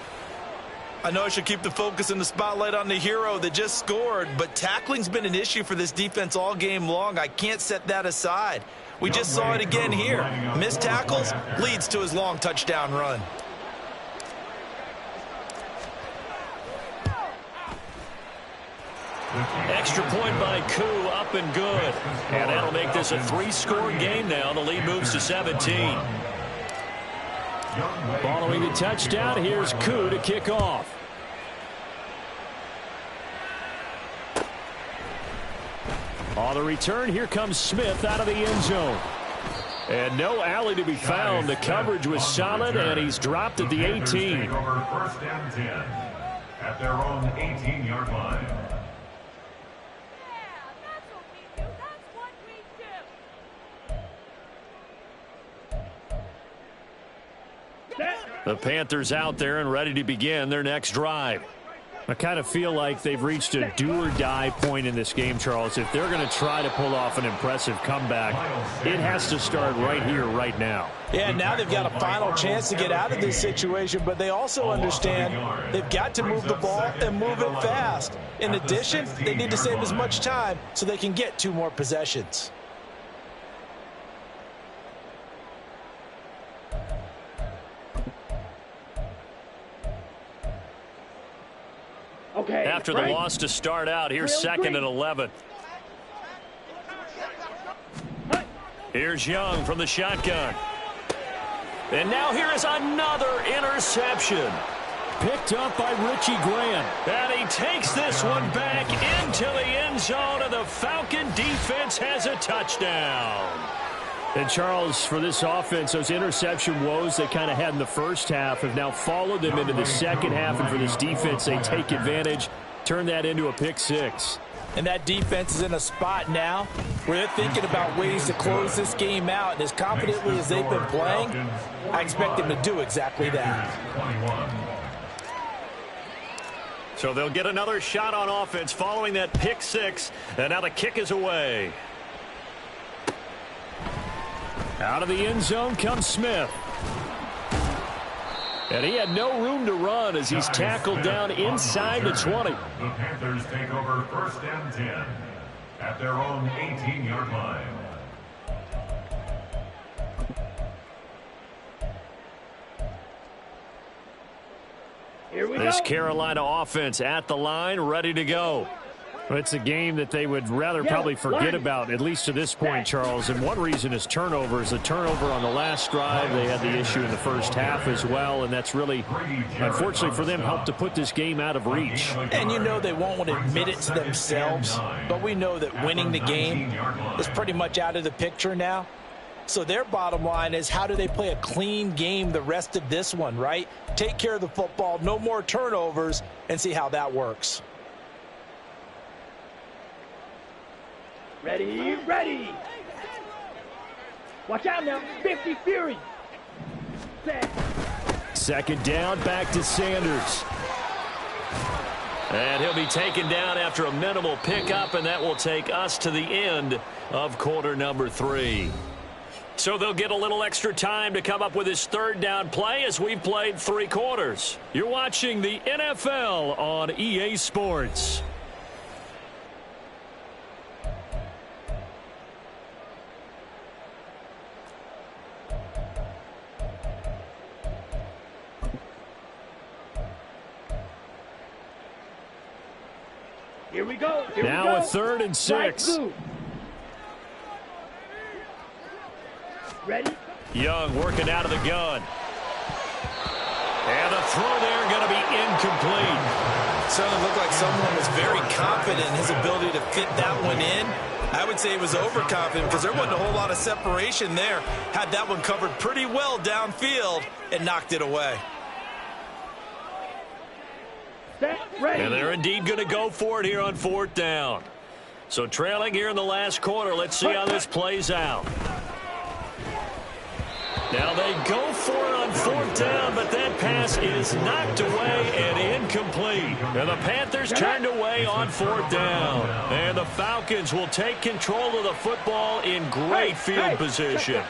I know I should keep the focus and the spotlight on the hero that just scored, but tackling's been an issue for this defense all game long. I can't set that aside. We just saw it again here. Missed tackles leads to his long touchdown run. Extra point by Koo, up and good. And that'll make this a 3-score game now. The lead moves to 17. Following the touchdown, here's Koo to kick off. On the return, here comes Smith out of the end zone. And no alley to be found. The coverage was solid, and he's dropped at the 18. First and 10 at their own 18-yard line. The Panthers out there and ready to begin their next drive. I kind of feel like they've reached a do-or-die point in this game, Charles. If they're going to try to pull off an impressive comeback, it has to start right here, right now. Yeah, now they've got a final chance to get out of this situation, but they also understand they've got to move the ball and move it fast. In addition, they need to save as much time so they can get 2 more possessions. Okay, after the loss to start out, here's 2nd and 11. Here's Young from the shotgun. And now here is another interception. Picked up by Richie Graham. And he takes this one back into the end zone, and the Falcon defense has a touchdown. And, Charles, for this offense, those interception woes they kind of had in the first half have now followed them into the second half. And for this defense, they take advantage, turn that into a pick 6. And that defense is in a spot now where they're thinking about ways to close this game out. And as confidently as they've been playing, I expect them to do exactly that. So they'll get another shot on offense following that pick 6. And now the kick is away. Out of the end zone comes Smith. And he had no room to run as he's tackled down inside the 20. The Panthers take over 1st and 10 at their own 18-yard line. Here we This go. Carolina offense at the line, ready to go. It's a game that they would rather probably forget about, at least to this point, Charles. And one reason is turnovers. The turnover on the last drive, they had the issue in the first half as well. And that's really, unfortunately for them, helped to put this game out of reach. And you know they won't want to admit it to themselves, but we know that winning the game is pretty much out of the picture now. So their bottom line is, how do they play a clean game the rest of this one, right? Take care of the football, no more turnovers, and see how that works. Ready, ready. Watch out now. 50 Fury. Set. 2nd down, back to Sanders. And he'll be taken down after a minimal pickup, and that will take us to the end of quarter number 3. So they'll get a little extra time to come up with his 3rd down play as we've played 3 quarters. You're watching the NFL on EA Sports. Here we go. Here now we go. a 3rd and 6. Ready? Young working out of the gun. And the throw there going to be incomplete. Certainly looked like someone was very confident in his ability to fit that one in. I would say he was overconfident because there wasn't a whole lot of separation there. Had that one covered pretty well downfield and knocked it away. And they're indeed going to go for it here on 4th down. So trailing here in the last quarter. Let's see how this plays out. Now they go for it on 4th down, but that pass is knocked away and incomplete. And the Panthers turned away on 4th down. And the Falcons will take control of the football in great field position.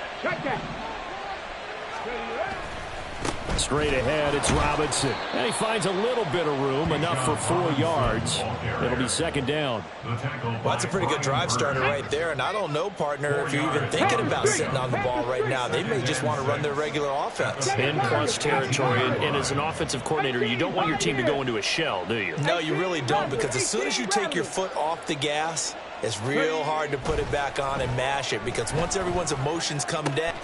Straight ahead, it's Robinson. And he finds a little bit of room, enough for 4 yards. It'll be 2nd down. Well, that's a pretty good drive starter right there. And I don't know, partner, if you're even thinking about sitting on the ball right now. They may just want to run their regular offense. In plus territory, and as an offensive coordinator, you don't want your team to go into a shell, do you? No, you really don't, because as soon as you take your foot off the gas, it's real hard to put it back on and mash it, because once everyone's emotions come down.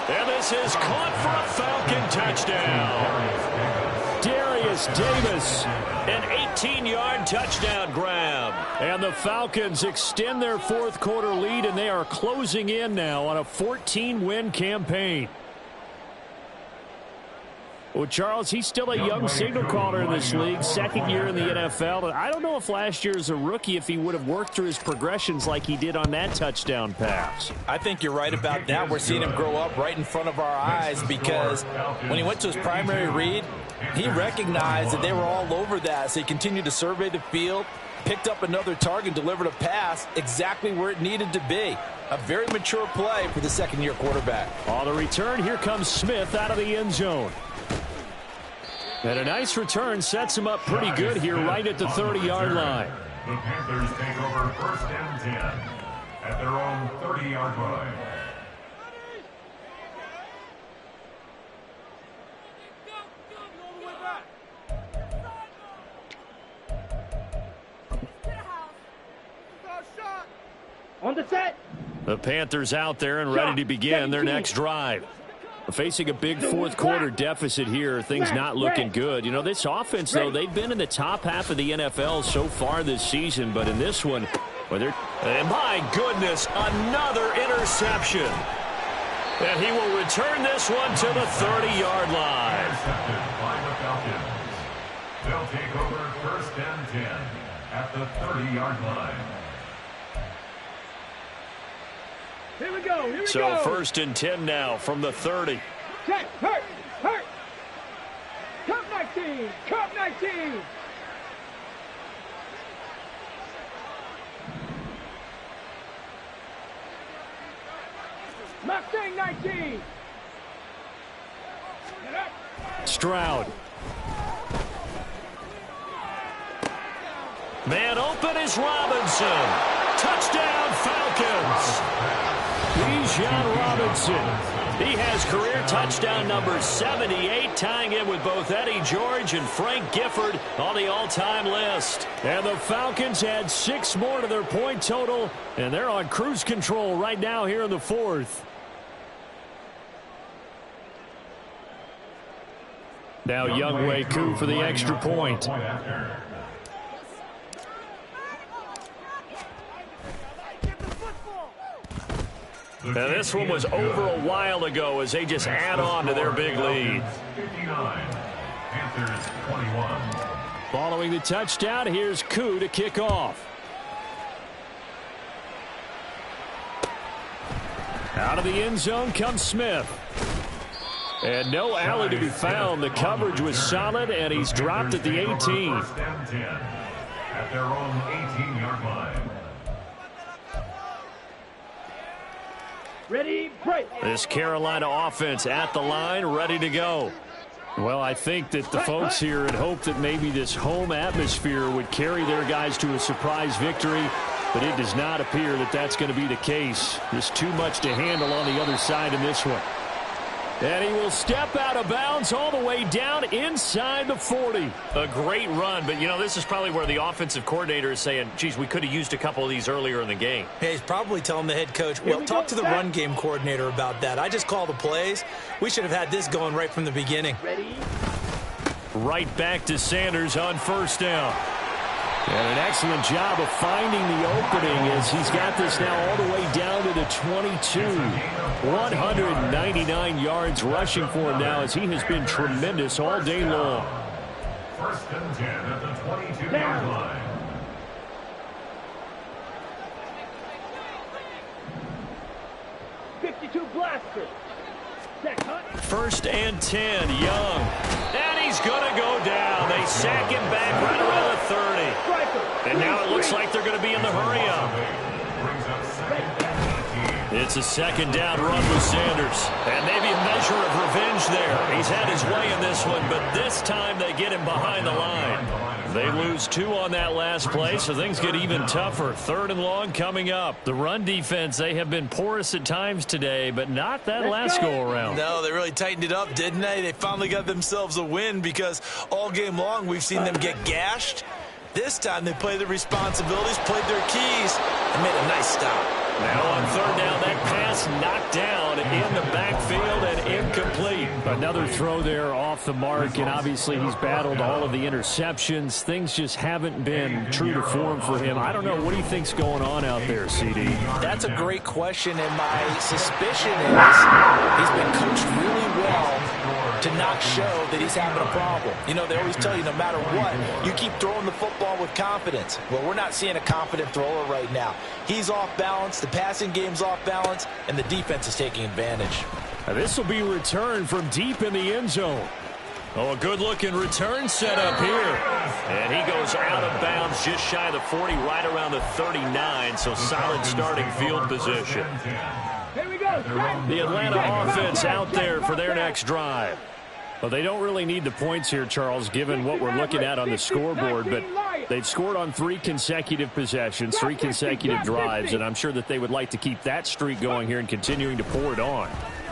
And this is caught for a Falcon touchdown. Darius Davis, an 18-yard touchdown grab. And the Falcons extend their 4th quarter lead, and they are closing in now on a 14-win campaign. Well, Charles, he's still a young signal caller in this league, 2nd year in the NFL. And I don't know if last year as a rookie, if he would have worked through his progressions like he did on that touchdown pass. I think you're right about that. We're seeing him grow up right in front of our eyes, because when he went to his primary read, he recognized that they were all over that. So he continued to survey the field, picked up another target, delivered a pass exactly where it needed to be. A very mature play for the 2nd-year quarterback. On the return, here comes Smith out of the end zone. And a nice return sets him up pretty good here right at the 30-yard line. The Panthers take over 1st and 10 at their own 30-yard line. On the set. The Panthers out there and ready to begin their next drive. Facing a big 4th quarter deficit here, things not looking good. You know, this offense, though, they've been in the top half of the NFL so far this season, but in this one, and my goodness, another interception. And he will return this one to the 30-yard line. Intercepted by the Falcons. They'll take over 1st and 10 at the 30-yard line. Here we go. Here we so go. 1st and 10 now from the 30. Check. Hurt. Cup 19. Cup 19. Mustang 19. Stroud. Man open is Robinson. Touchdown Falcons. Bijan Robinson. He has career touchdown number 78, tying in with both Eddie George and Frank Gifford on the all-time list. And the Falcons add 6 more to their point total, and they're on cruise control right now here in the 4th. Now Younghoe Koo for the extra point. And this one was over a while ago as they just add on to their big lead. 59, Panthers 21. Following the touchdown, here's Koo to kick off. Out of the end zone comes Smith. And no alley to be found. The coverage was solid, and he's dropped at the 18. 1st and 10 at their own 18-yard line. Ready, break. This Carolina offense at the line, ready to go. Well, I think that the folks here had hoped that maybe this home atmosphere would carry their guys to a surprise victory, but it does not appear that that's going to be the case. There's too much to handle on the other side in this one. And he will step out of bounds all the way down inside the 40. A great run, but, you know, this is probably where the offensive coordinator is saying, geez, we could have used a couple of these earlier in the game. Hey, he's probably telling the head coach, well, talk to the run game coordinator about that. I just call the plays. We should have had this going right from the beginning. Ready. Right back to Sanders on 1st down. And an excellent job of finding the opening as he's got this now all the way down to the 22. 199 yards rushing for him now as he has been tremendous all day long. 1st and 10 at the 22-yard line. '52 blaster. First and 10, Young. And he's going to go down. They sack him back right around the 30. And now it looks like they're going to be in the hurry-up. It's a second down run with Sanders. And maybe a measure of revenge there. He's had his way in this one, but this time they get him behind the line. They lose 2 on that last play, so things get even tougher. 3rd and long coming up. The run defense, they have been porous at times today, but not that last go-around. No, they really tightened it up, didn't they? They finally got themselves a win because all game long we've seen them get gashed. This time they played their responsibilities, played their keys, and made a nice stop. Now on 3rd down, that pass knocked down in the backfield and incomplete. Another throw there off the mark, and obviously he's battled all of the interceptions. Things just haven't been true to form for him. I don't know. What do you think's going on out there, CD? That's a great question, and my suspicion is he's been coached really well to not show that he's having a problem. You know, they always tell you no matter what, you keep throwing the football with confidence. Well, we're not seeing a confident thrower right now. He's off balance, the passing game's off balance, and the defense is taking advantage. Now this will be returned from deep in the end zone. Oh, a good-looking return set up here. And he goes out of bounds just shy of the 40, right around the 39, so solid starting field position. Here we go. The Atlanta offense out there for their next drive. Well, they don't really need the points here, Charles, given what we're looking at on the scoreboard, but they've scored on 3 consecutive possessions, 3 consecutive drives, and I'm sure that they would like to keep that streak going here and continuing to pour it on.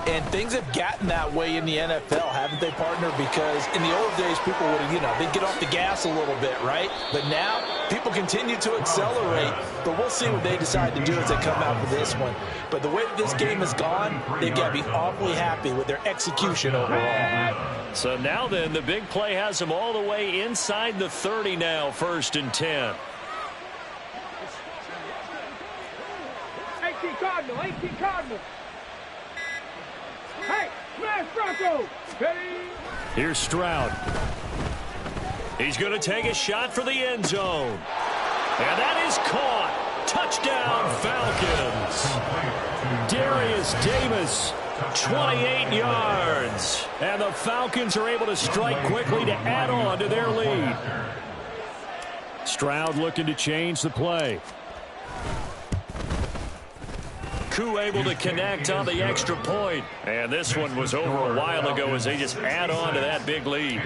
And things have gotten that way in the NFL, haven't they, partner? Because in the old days, people would, they'd get off the gas a little bit, right? But now, people continue to accelerate, but we'll see what they decide to do as they come out for this one. But the way that this game has gone, they've got to be awfully happy with their execution overall. So now then, the big play has them all the way inside the 30 now, 1st and 10. 18 Cardinal. Hey, smash Bronco! Here's Stroud. He's going to take a shot for the end zone. And that is caught. Touchdown, Falcons. Darius Davis, 28 yards. And the Falcons are able to strike quickly to add on to their lead. Stroud looking to change the play. Koo able to connect on the extra point. And this one was over a while ago as they just add on to that big lead.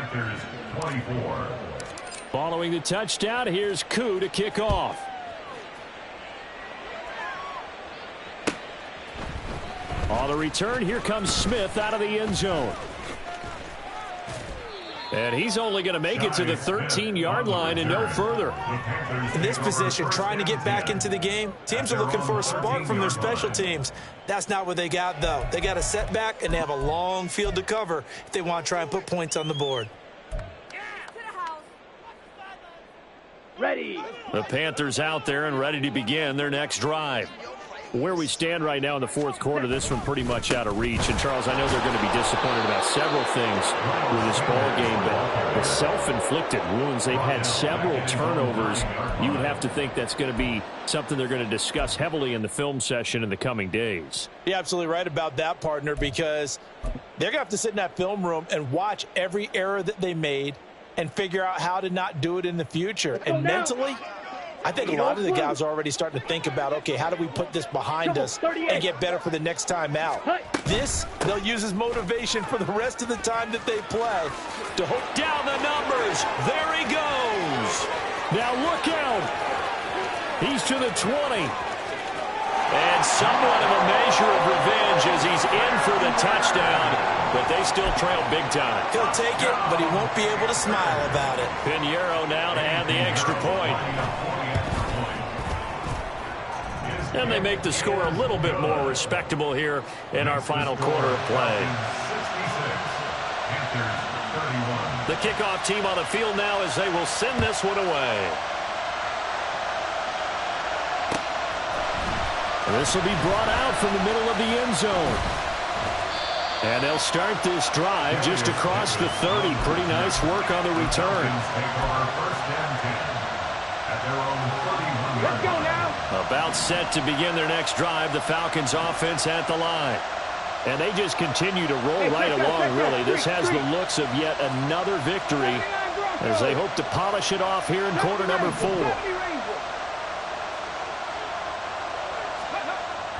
Following the touchdown, here's Koo to kick off. On the return, here comes Smith out of the end zone. And he's only going to make it to the 13-yard line and no further. In this position, trying to get back into the game, teams are looking for a spark from their special teams. That's not what they got, though. They got a setback, and they have a long field to cover if they want to try and put points on the board. Ready. The Panthers out there and ready to begin their next drive. Where we stand right now in the 4th quarter, this one pretty much out of reach. And, Charles, I know they're going to be disappointed about several things with this ball game, but the self-inflicted wounds, they've had several turnovers. You would have to think that's going to be something they're going to discuss heavily in the film session in the coming days. You're absolutely right about that, partner, because they're going to have to sit in that film room and watch every error that they made and figure out how to not do it in the future. And mentally, I think a lot of the guys are already starting to think about, okay, how do we put this behind us and get better for the next time out? This, they'll use as motivation for the rest of the time that they play to hope. Down the numbers. There he goes. Now look out. He's to the 20. And somewhat of a measure of revenge as he's in for the touchdown, but they still trail big time. He'll take it, but he won't be able to smile about it. Pinheiro now to add the extra point. And they make the score a little bit more respectable here in our final quarter of play. The kickoff team on the field now as they will send this one away. This will be brought out from the middle of the end zone. And they'll start this drive just across the 30. Pretty nice work on the return. Let's go now. About set to begin their next drive. The Falcons offense at the line. And they just continue to roll right along, really. This has the looks of yet another victory as they hope to polish it off here in quarter number 4.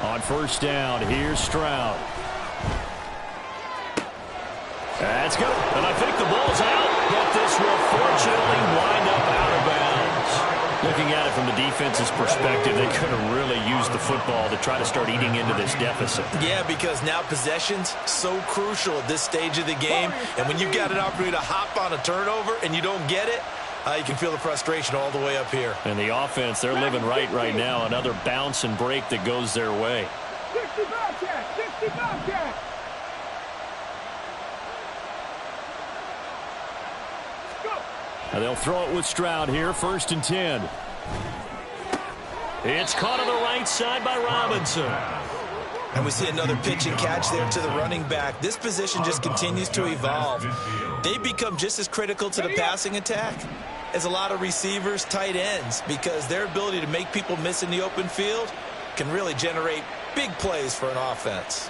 On first down, here's Stroud. That's good. And I think the ball's out, but this will fortunately wind up out of bounds. Looking at it from the defense's perspective, they could have really used the football to try to start eating into this deficit. Yeah, because now possession's so crucial at this stage of the game. And when you've got an opportunity to hop on a turnover and you don't get it, you can feel the frustration all the way up here. And the offense, they're living right now. Another bounce and break that goes their way. 60 Bobcat! 60 Bobcat! And they'll throw it with Stroud here, 1st and 10. It's caught on the right side by Robinson. And we see another pitch and catch there to the running back. This position just continues to evolve. They become just as critical to the passing attack as a lot of receivers, tight ends, because their ability to make people miss in the open field can really generate big plays for an offense.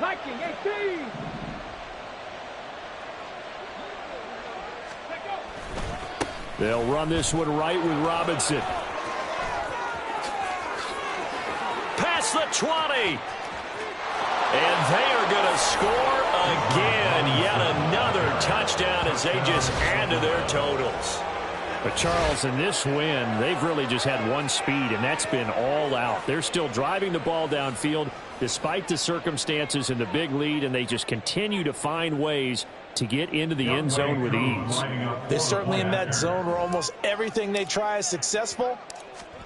Liking 18! They'll run this one right with Robinson. Past the 20. And they are going to score again. Yet another touchdown as they just add to their totals. But, Charles, in this win, they've really just had one speed, and that's been all out. They're still driving the ball downfield despite the circumstances and the big lead, and they just continue to find ways to get into the end zone with ease. They're certainly in that zone where almost everything they try is successful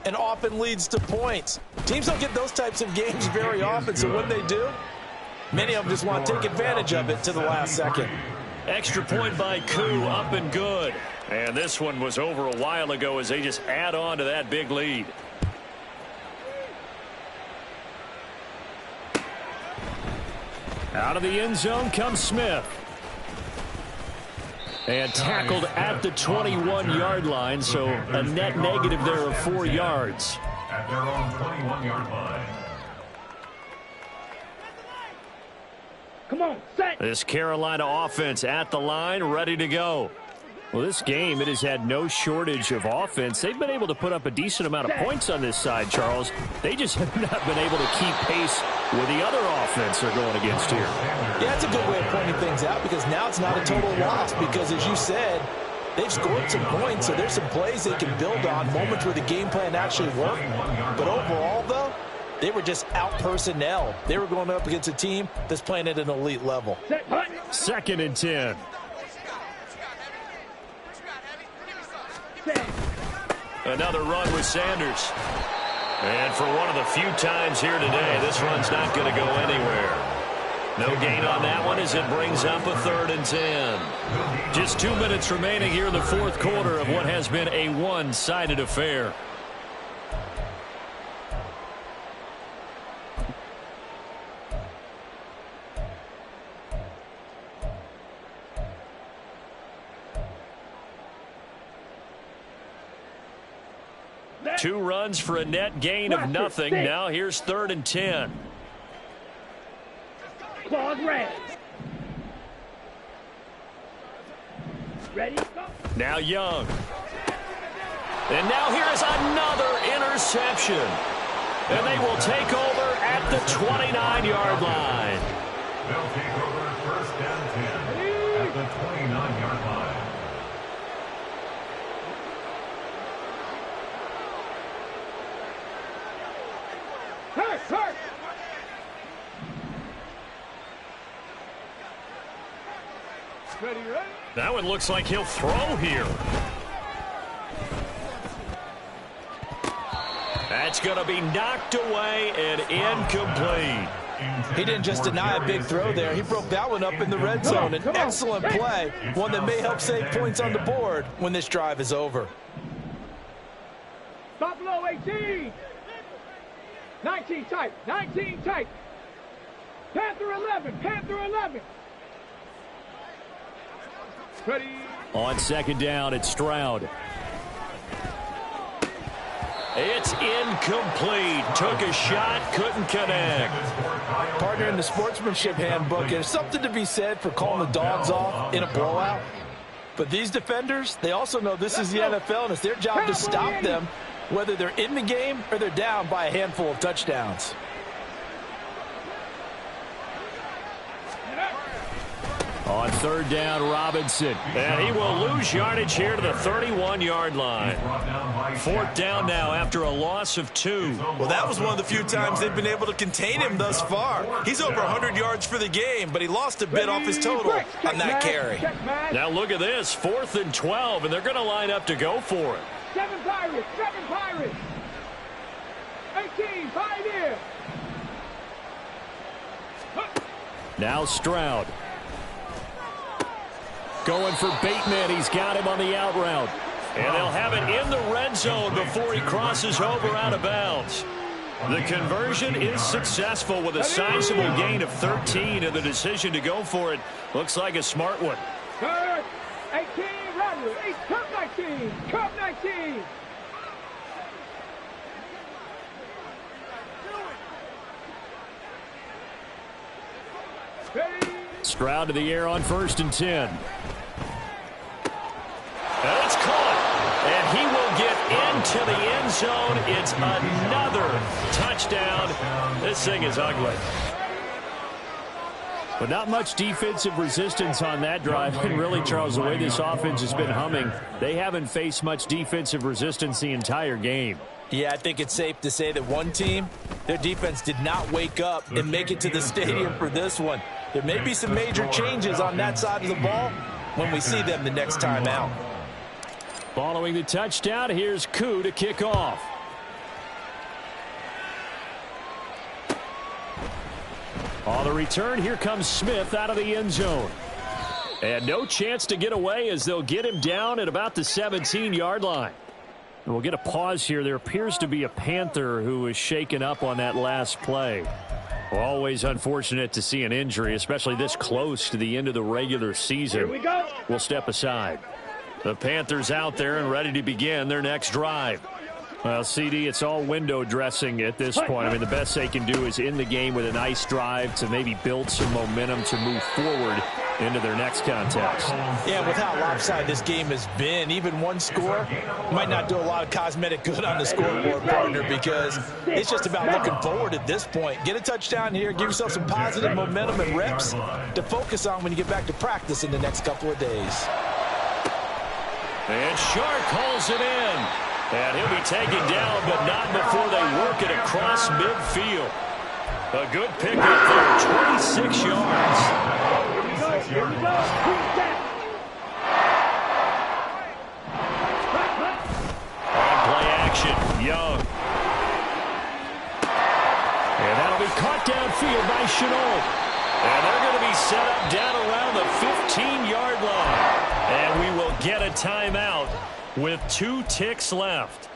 and often leads to points. Teams don't get those types of games very often, so when they do, many of them just want to take advantage of it to the last second. Extra point by Koo, up and good. And this one was over a while ago as they just add on to that big lead. Out of the end zone comes Smith. And tackled at the 21-yard line, so a net negative there of 4 yards. At their own 21-yard line. Come on, set! This Carolina offense at the line, ready to go. Well, this game, it has had no shortage of offense. They've been able to put up a decent amount of points on this side, Charles. They just have not been able to keep pace with the other offense they're going against here. Yeah, that's a good way of pointing things out because now it's not a total loss because, as you said, they've scored some points, so there's some plays they can build on, moments where the game plan actually worked. But overall, though, they were just out personnel. They were going up against a team that's playing at an elite level. 2nd and 10. Another run with Sanders. And for one of the few times here today, this run's not going to go anywhere. No gain on that one as it brings up a 3rd and 10. Just 2 minutes remaining here in the 4th quarter of what has been a one-sided affair. Two runs for a net gain of nothing. Now here's 3rd and 10. Claws red. Ready? Go. Now Young. And now here is another interception. And they will take over at the 29-yard line. They'll take over 1st and 10 at the 29-yard line. Hurt! Ready? That one looks like he'll throw here. That's going to be knocked away and incomplete. He didn't just deny a big throw there. He broke that one up in the red zone. An excellent play, one that may help save points on the board when this drive is over. Buffalo 18. 19 tight. 19 tight. Panther 11. Panther 11. Ready. On second down, it's Stroud. It's incomplete. Took a shot, couldn't connect. Partner, in the sportsmanship handbook, there's something to be said for calling the dogs off in a blowout. But these defenders, they also know this is the NFL, and it's their job to stop them, whether they're in the game or they're down by a handful of touchdowns. On third down, Robinson. And he will lose yardage here to the 31-yard line. Fourth down now after a loss of 2. Well, that was one of the few times they've been able to contain him thus far. He's over 100 yards for the game, but he lost a bit off his total on that carry. Now look at this, 4th and 12, and they're going to line up to go for it. 7 Pirates, 7 Pirates. 18, Pioneer. Now Stroud. Going for Bateman. He's got him on the out route. And they'll have it in the red zone before he crosses over out of bounds. The conversion is successful with a sizable gain of 13, and the decision to go for it looks like a smart one. Third, 18, Rodney. 8, Cup 19, Cup 19. Stroud to the air on 1st and 10. And it's caught. And he will get into the end zone. It's another touchdown. This thing is ugly. But not much defensive resistance on that drive. And really, Charles, the way this offense has been humming, they haven't faced much defensive resistance the entire game. Yeah, I think it's safe to say that one team, their defense did not wake up and make it to the stadium for this one. There may be some major changes on that side of the ball when we see them the next time out. Following the touchdown, here's Koo to kick off. On the return, here comes Smith out of the end zone. And no chance to get away as they'll get him down at about the 17-yard line. And we'll get a pause here. There appears to be a Panther who was shaken up on that last play. Well, always unfortunate to see an injury, especially this close to the end of the regular season. Here we go. We'll step aside. The Panthers out there and ready to begin their next drive. Well, CD, it's all window dressing at this point. I mean, the best they can do is end the game with a nice drive to maybe build some momentum to move forward into their next contest. Yeah, with how lopsided this game has been, even one score might not do a lot of cosmetic good on the scoreboard, partner, because it's just about looking forward at this point. Get a touchdown here, give yourself some positive momentum and reps to focus on when you get back to practice in the next couple of days. And Shark calls it in. And he'll be taken down, but not before they work it across midfield. A good pickup there, 26 yards. Here we go. On play action, Young. And that'll be caught downfield by Chenault. And they're going to be set up down around the 15-yard line. And we will get a timeout with 2 ticks left.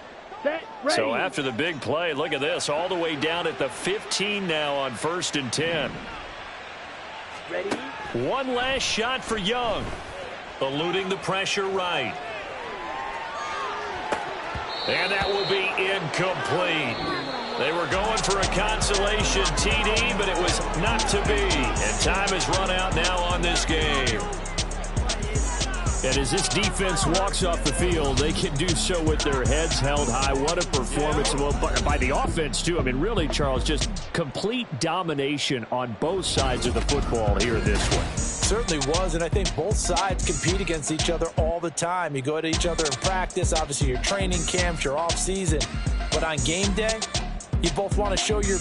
So after the big play, look at this, all the way down at the 15 now on 1st and 10. Ready? One last shot for Young, eluding the pressure right. And that will be incomplete. They were going for a consolation TD, but it was not to be. And time has run out now on this game. And as this defense walks off the field, they can do so with their heads held high. What a performance by the offense, too. I mean, really, Charles, just complete domination on both sides of the football here in this one. Certainly was, and I think both sides compete against each other all the time. You go at each other in practice, obviously your training camps, your off season. But on game day, you both want to show your